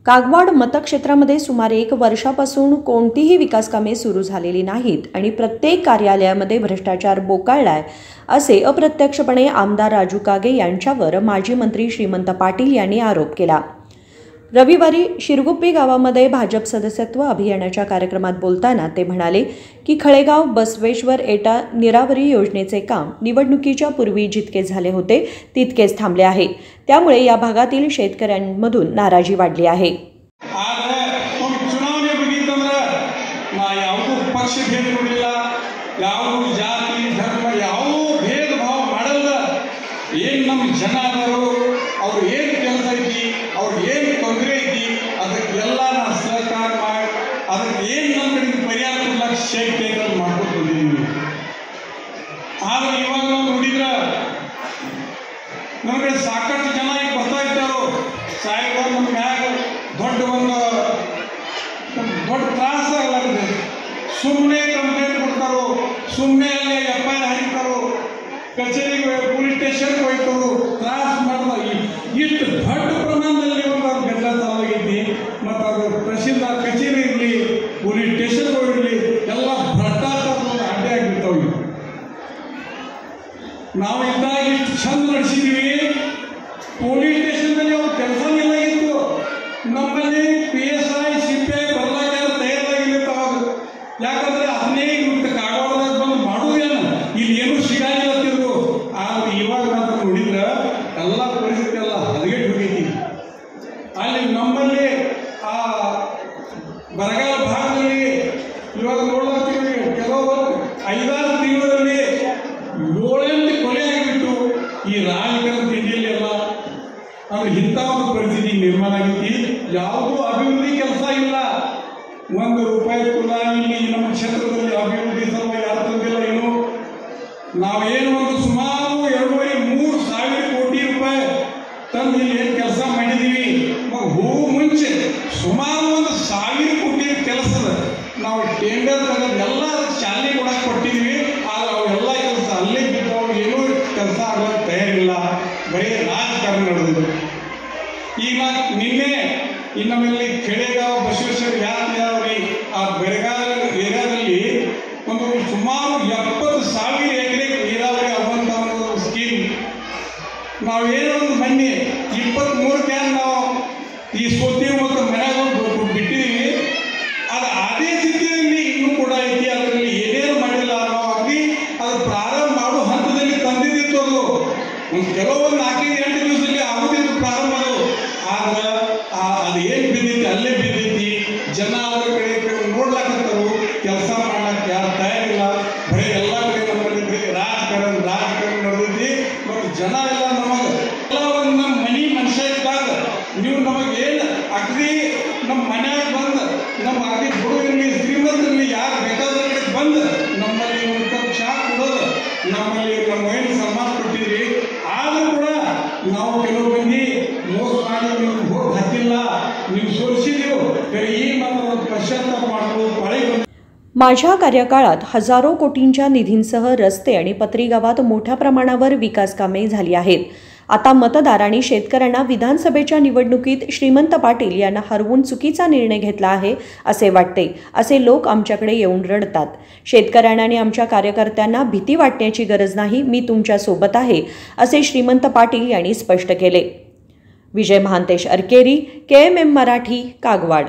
कागवाड मतक्षेत्रामध्ये सुमारे 1 वर्षापासून कोणतीही विकास कामे सुरू झालेली नाहीत आणि प्रत्येक कार्यालयामध्ये भ्रष्टाचार बोकाळलाय असे अप्रत्यक्षपणे आमदार राजू कागे यांच्यावर माजी मंत्री श्रीमंत पाटील यांनी आरोप केला। रविवारी शिरगुप्पी गावामध्ये भाजप सदस्यत्व अभियानाच्या कार्यक्रमात बोलताना ते म्हणाले की खळेगाव बसवेश्वर एटा निरावरी योजनेचे काम निवडणुकीच्या पूर्वी जितके झाले होते तितकेच थांबले आहे। त्यामुळे या भागातील शेतकऱ्यांमधून नाराजी वाढली आहे। नಮಗೆ ಸಾಕಷ್ಟು ಜನ ಈಗ ಬರ್ತಾ ಇದ್ದಾರೋ ಸಾಹೇಬರು ನಮ್ಮ ಮ್ಯಾಗ ದೊಡ್ಡ ತ್ರಾಸ ಆಗಲಾಗಿದೆ। ಸುಮ್ಮನೆ ಕಂಪ್ಲೇಂಟ್ ಕೊಡ್ತಾರೋ, ಸುಮ್ಮನೆ ಅಲ್ಲೇ FIR ಹಾಕ್ತಾರೋ, ಕಚೇರಿಗೆ ಪೊಲೀಸ್ ಸ್ಟೇಷನ್ಗೆ ಹೋಗ್ತಾರೋ, ತ್ರಾಸ ಮಾಡ್ತಾರೆ। ಇಷ್ಟು ದೊಡ್ಡ ಪ್ರಮಾಣದಲ್ಲಿ ಒಂದು ಗದ್ದಲ ಚಾಲಾಗೈತಿ। ಮತ್ತು ಅದು ತಹಶೀಲ್ದಾರ್ ಕಚೇರಿ ಇರಲಿ, ಪೊಲೀಸ್ ಸ್ಟೇಷನ್ಗೆ ಹೋಗಿರಲಿ, ಎಲ್ಲ ಭ್ರಷ್ಟಾಚಾರದ ಅಡ್ಡೆ ಆಗಿರ್ತಾವೆ। ನಾವು ಇದ್ದಾಗ ಇಷ್ಟು ಚಂದ ನಡೆಸಿದ್ದೀವಿ, ಪೊಲೀಸ್ ಸ್ಟೇಷನ್ದಲ್ಲಿ ಅವ್ರು ಕೆಲಸ ಇತ್ತು। ನಮ್ಮಲ್ಲಿ PSI CPI ಬರಲಾಗ ತಯಾರಾಗಿತ್ತು ಅವಾಗ। ಯಾಕಂದ್ರೆ ಅದನ್ನೇ ಇವತ್ತು ಕಾಗವಾಡದಾಗ ಬಂದು ಮಾಡೋದೇನು, ಇಲ್ಲಿ ಏನು ಸಿಗಾಗಿಲ್ಲತ್ತಿದ್ರು। ಆದ್ರೆ ಇವಾಗ ನಾವು ನೋಡಿದ್ರೆ ಎಲ್ಲ ಪರಿಸ್ಥಿತಿ ಎಲ್ಲ ಹದಗೆಟ್ಟು ಹೋಗೈತಿ। ಅಲ್ಲಿ ನಮ್ಮಲ್ಲಿ ಆ ಬರಗಾಲ ಭಾಗದಲ್ಲಿ ಇವಾಗ ನೋಡ್ಲಾಗ್ತೀವಿ, ಕೆಲವು 5-6 ತಿಂಗಳಲ್ಲಿ 7-8 ಕೊಲೆ ಆಗಿಬಿಟ್ಟು ಈ ರಾಜಕೀಯ ತಿಂಡಿಯಲ್ಲಿ ಎಲ್ಲ ಅಂದ್ರೆ ಇಂಥ ಒಂದು ಪರಿಸ್ಥಿತಿ ನಿರ್ಮಾಣ ಆಗೈತಿ। ಯಾವುದೂ ಅಭಿವೃದ್ಧಿ ಕೆಲಸ ಇಲ್ಲ, 1 ರೂಪಾಯಿ ಕೂಡ ಇಲ್ಲಿ ನಮ್ಮ ಕ್ಷೇತ್ರದಲ್ಲಿ ಅಭಿವೃದ್ಧಿ ಸಲುವಾಗಿ ಯಾರು ತಂದಿಲ್ಲ। ಏನು ನಾವೇನು ಒಂದು ಸುಮಾರು 2.5-3 ಸಾವಿರ ಕೋಟಿ ರೂಪಾಯಿ ತಂದು ಇಲ್ಲಿ ಏನು ಕೆಲಸ ಮಾಡಿದ್ದೀವಿ। ಹೋಗೋ ಮುಂಚೆ ಸುಮಾರು 1,000 ಕೋಟಿ ಕೆಲಸದ ನಾವು ಟೆಂಡರ್ ತೆಗೆದು ಎಲ್ಲ ಶಾಲೆ ಕೂಡ ಕೊಟ್ಟಿದ್ದೀವಿ। ಆದ್ರೆ ಅವೆಲ್ಲ ಕೆಲಸ ಅಲ್ಲೇ ಬಿದ್ದವು, ಏನೂ ಕೆಲಸ ಆಗೋದು ತಯಾರಿಲ್ಲ, ಬರೀ ರಾಜಕಾರಣ ನಡೆದಿದೆ। ಈಗ ನಿನ್ನೆ ನಮ್ಮಲ್ಲಿ ಖಳೇಗಾಂವ್ ಬಸವೇಶ್ವರ ಯಾತ್ರೆ ಆ ಬೆಳಗಾವಿ ಏರಿಯಾದಲ್ಲಿ ಒಂದು ಸುಮಾರು 70,000 ಎಕರೆ ನೀರಾವರಿ ಆಗುವಂಥ ಒಂದು ಸ್ಕೀಮ್ ನಾವೇನೋ ಒಂದು ಮೊನ್ನೆ 23 ಕ್ಯಾನ್ ನಾವು ಈ ಸೋತೀವಿ ಮತ್ತು ಮನೆಯಾಗ ಬಿಟ್ಟಿದ್ದೀವಿ। ಅದು ಅದೇ ಸ್ಥಿತಿಯಲ್ಲಿ ಇನ್ನೂ ಕೂಡ ಐತಿ, ಅದರಲ್ಲಿ ಏನೇನು ಮಾಡಿಲ್ಲ ನಾವು ಅಗದಿ ಅದು ಪ್ರಾರಂಭ ಮಾಡೋ ಹಂತದಲ್ಲಿ ತಂದಿದ್ದಿತ್ತು। ಅದು ಒಂದು ಕೆಲವೊಂದು 4-8 ದಿವಸದಲ್ಲಿ ಆಗುತ್ತಿದ್ದು ಪ್ರಾರಂಭ ಅದು। ಆದ್ರೆ ಅದು ಏನು ಬಿದ್ದೈತಿ ಅಲ್ಲೇ ಬಿದ್ದೈತಿ, ಜನ ಅವರ ಕಡೆ ನೋಡ್ಲಾಕತ್ತಾರು, ಕೆಲಸ ಮಾಡಕ್ಕೆ ಯಾರು ತಯಾರಿಲ್ಲ। ಬರೀ ಎಲ್ಲ ಕಡೆ ನಮ್ಮಲ್ಲಿ ರಾಜಕಾರಣ ನಡೆದೈತಿ ಮತ್ತು ಜನ ಎಲ್ಲ ನಮಗೆ ಎಲ್ಲ ಒಂದು ನಮ್ಮ ಮನೆ ಮನುಷ್ಯ ಇದ್ದಾಗ ನೀವು ನಮಗೆ ಏನು ಅಗದಿ ನಮ್ಮ ಮನ್ಯಾಗ ಬಂದು ನಮ್ಮ ಅಗದಿ ಹುಡುಗರಲ್ಲಿ ಶ್ರೀಮಂತರಲ್ಲಿ ಯಾರು ಬೇಕಾದ್ರೆ ಬಂದು ನಮ್ಮಲ್ಲಿ ಒಂದು ಕಪ್ ಚಹಾ ಕೊಡೋದು, ನಮ್ಮಲ್ಲಿ ನಮ್ಮ ಏನು ಸನ್ಮಾನ ಕೊಟ್ಟಿದ್ರಿ। ಆದರೂ ಕೂಡ ನಾವು ಕೆಲವು ಮಂದಿ ಮೋಸ ಮಾಡಿ ನೀವು ಹೋಗಿ ಹತ್ತಿಲ್ಲ, ನೀವು ಸೋಲಿಸಿದೆವು, ಈ ಮಾತ್ರ ಪಶ್ಚಾತ್ತಾಪ ಮಾಡಲು ಪಾಳಿ। माझ्या कार्यकाळात हजारो कोटींच्या निधींसह रस्ते आणि पत्री गावात मोठ्या प्रमाणावर विकास कामे झाली आहेत। आता मतदार आणि शेतकऱ्यांना विधानसभेच्या निवडणुकीत श्रीमंत पाटील यांना हरवून चुकीचा निर्णय घेतला आहे असे वाटते, असे लोक आमच्याकडे येऊन रडतात। शेतकऱ्यांना आणि आमच्या कार्यकर्त्यांना भीती वाटण्याची गरज नाही, मी तुमच्या सोबत आहे, असे श्रीमंत पाटील यांनी स्पष्ट केले। विजय महांतेश अरकेरी, KMM मराठी, कागवाड।